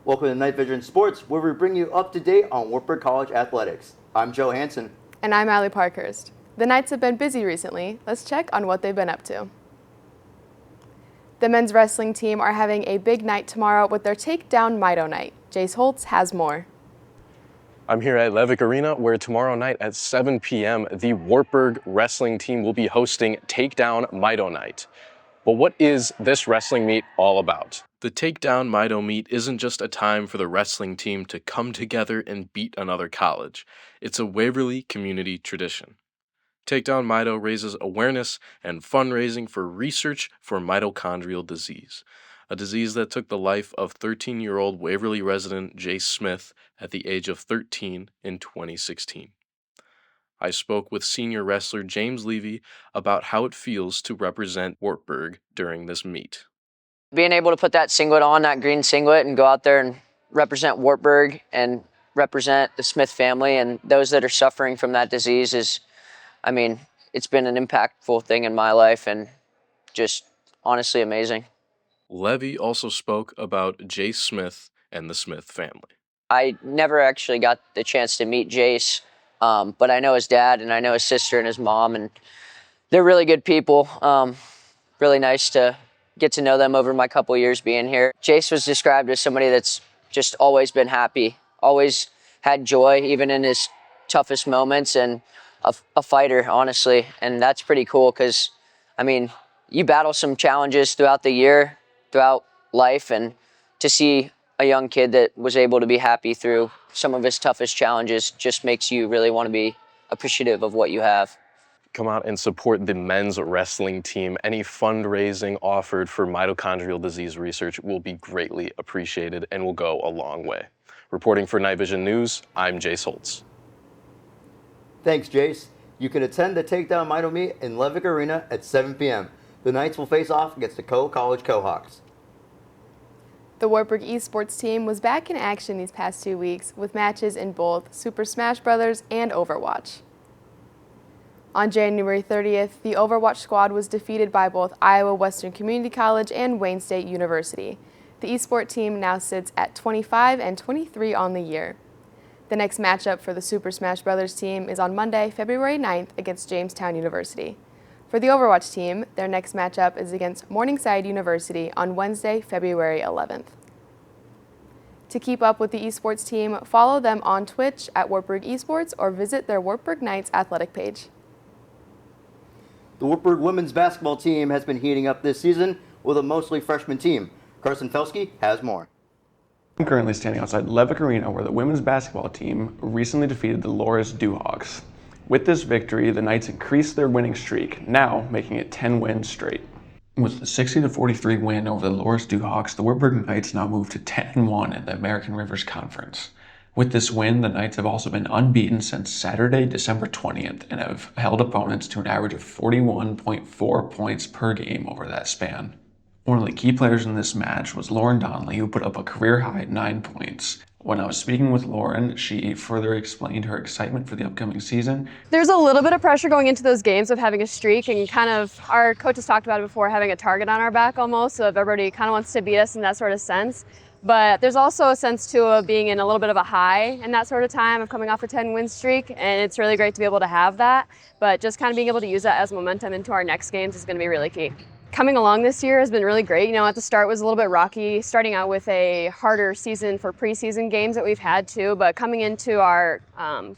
Welcome to Night Vision Sports, where we bring you up to date on Wartburg College athletics. I'm Joe Hansen. And I'm Allie Parkhurst. The Knights have been busy recently. Let's check on what they've been up to. The men's wrestling team are having a big night tomorrow with their Takedown Mido night. Jace Holtz has more. I'm here at Levick Arena, where tomorrow night at 7 p.m., the Wartburg wrestling team will be hosting Takedown Mido night. But what is this wrestling meet all about? The Takedown Mido meet isn't just a time for the wrestling team to come together and beat another college. It's a Waverly community tradition. Takedown Mido raises awareness and fundraising for research for mitochondrial disease, a disease that took the life of 13-year-old Waverly resident Jace Smith at the age of 13 in 2016. I spoke with senior wrestler James Levy about how it feels to represent Wartburg during this meet. Being able to put that singlet on, that green singlet, and go out there and represent Wartburg and represent the Smith family and those that are suffering from that disease is, it's been an impactful thing in my life and just honestly amazing. Levy also spoke about Jace Smith and the Smith family. I never actually got the chance to meet Jace, but I know his dad and I know his sister and his mom, and they're really good people. Really nice to get to know them over my couple years being here. Jace was described as somebody that's just always been happy, always had joy, even in his toughest moments, and a fighter, honestly. And that's pretty cool because, you battle some challenges throughout the year, throughout life, and to see a young kid that was able to be happy through some of his toughest challenges just makes you really want to be appreciative of what you have. Come out and support the men's wrestling team. Any fundraising offered for mitochondrial disease research will be greatly appreciated and will go a long way. Reporting for Night Vision News, I'm Jace Holtz. Thanks, Jace. You can attend the Takedown Mido meet in Levick Arena at 7 p.m. The Knights will face off against the College Cohawks. The Wartburg esports team was back in action these past 2 weeks with matches in both Super Smash Bros. And Overwatch. On January 30th, the Overwatch squad was defeated by both Iowa Western Community College and Wayne State University. The eSport team now sits at 25 and 23 on the year. The next matchup for the Super Smash Bros. Team is on Monday, February 9th against Jamestown University. For the Overwatch team, their next matchup is against Morningside University on Wednesday, February 11th. To keep up with the esports team, follow them on Twitch at Wartburg Esports or visit their Wartburg Knights athletic page. The Wartburg women's basketball team has been heating up this season with a mostly freshman team. Carson Felsky has more. I'm currently standing outside Levick Arena where the women's basketball team recently defeated the Loras Dewhawks. With this victory, the Knights increased their winning streak, now making it 10 wins straight. With the 60-43 win over the Loras Dewhawks, the Wartburg Knights now move to 10-1 in the American Rivers Conference. With this win, the Knights have also been unbeaten since Saturday, December 20th, and have held opponents to an average of 41.4 points per game over that span. One of the key players in this match was Lauren Donnelly, who put up a career-high 9 points. When I was speaking with Lauren, she further explained her excitement for the upcoming season. There's a little bit of pressure going into those games of having a streak, and kind of, our coaches talked about it before, having a target on our back almost, so if everybody kind of wants to beat us in that sort of sense. But there's also a sense too of being in a little bit of a high in that sort of time of coming off a 10-win streak, and it's really great to be able to have that. But just kind of being able to use that as momentum into our next games is going to be really key. Coming along this year has been really great. At the start was a little bit rocky, starting out with a harder season for preseason games that we've had too, but coming into our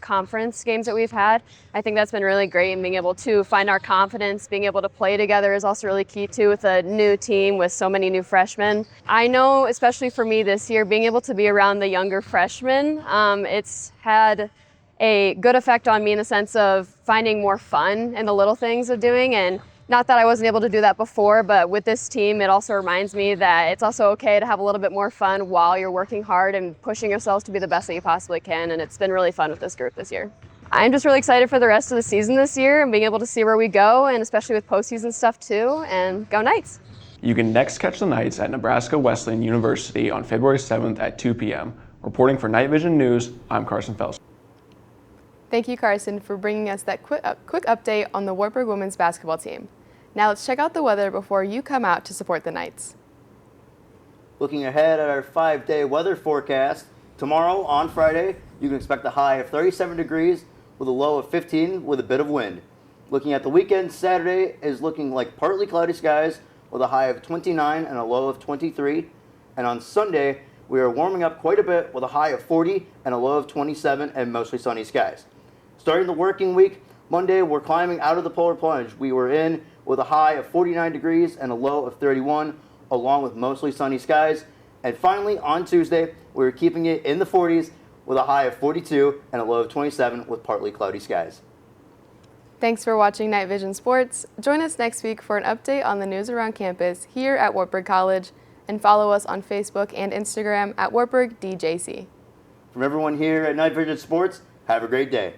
conference games that we've had, I think that's been really great, and being able to find our confidence, being able to play together is also really key too with a new team with so many new freshmen. I know, especially for me this year, being able to be around the younger freshmen, it's had a good effect on me in the sense of finding more fun in the little things of doing, and not that I wasn't able to do that before, but with this team, it also reminds me that it's also okay to have a little bit more fun while you're working hard and pushing yourselves to be the best that you possibly can, and it's been really fun with this group this year. I'm just really excited for the rest of the season this year and being able to see where we go, and especially with postseason stuff too, and go Knights. You can next catch the Knights at Nebraska Wesleyan University on February 7th at 2 p.m. Reporting for Night Vision News, I'm Carson Fels. Thank you, Carson, for bringing us that quick update on the Wartburg women's basketball team. Now let's check out the weather before you come out to support the Knights. Looking ahead at our 5-day weather forecast, tomorrow on Friday, you can expect a high of 37 degrees with a low of 15 with a bit of wind. Looking at the weekend, Saturday is looking like partly cloudy skies with a high of 29 and a low of 23. And on Sunday, we are warming up quite a bit with a high of 40 and a low of 27 and mostly sunny skies. Starting the working week, Monday, we're climbing out of the polar plunge. We were in with a high of 49 degrees and a low of 31, along with mostly sunny skies. And finally, on Tuesday, we're keeping it in the 40s with a high of 42 and a low of 27 with partly cloudy skies. Thanks for watching Night Vision Sports. Join us next week for an update on the news around campus here at Wartburg College, and follow us on Facebook and Instagram at Wartburg DJC. From everyone here at Night Vision Sports, have a great day.